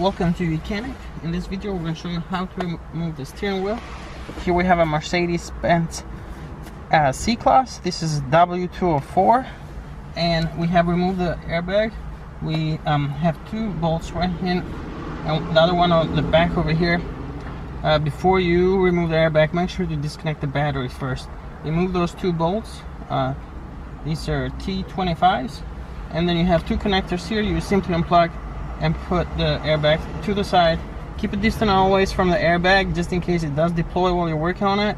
Welcome to YOUCANIC. In this video we're going to show you how to remove the steering wheel. Here we have a Mercedes-Benz C-Class. This is W204, and we have removed the airbag. We have two bolts right here and the other one on the back over here. Before you remove the airbag, make sure to disconnect the battery first. Remove those two bolts. These are T25s, and then you have two connectors here. You simply unplug and put the airbag to the side. Keep it distant always from the airbag, just in case it does deploy while you're working on it,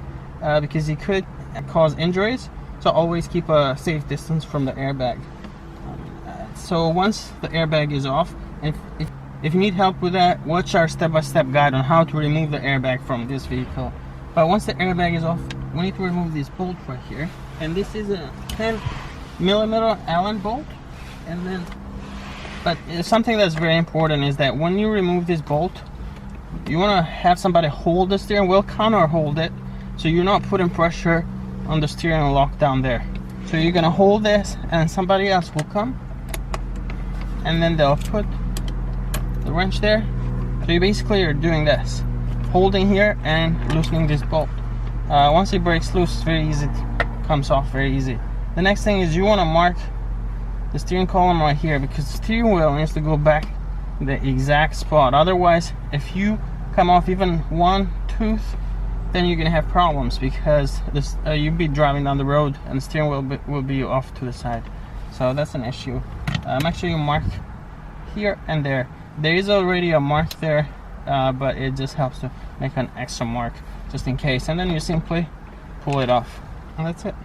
because it could cause injuries. So always keep a safe distance from the airbag. So once the airbag is off, and if you need help with that, watch our step-by-step guide on how to remove the airbag from this vehicle. But once the airbag is off, we need to remove this bolt right here, and this is a 10mm Allen bolt. And then but something that's very important is that when you remove this bolt, you want to have somebody hold the steering wheel, counter hold it, so you're not putting pressure on the steering lock down there. So you're gonna hold this, and somebody else will come, and then they'll put the wrench there. So you basically are doing this, holding here and loosening this bolt. Once it breaks loose, it's very easy, it comes off very easy. The next thing is you want to mark the steering column right here, because the steering wheel needs to go back the exact spot. Otherwise, if you come off even one tooth, then you're gonna have problems, because this you'll be driving down the road and the steering wheel will be off to the side. So that's an issue. Make sure you mark here and there. There is already a mark there, but it just helps to make an extra mark just in case, and then you simply pull it off, and that's it.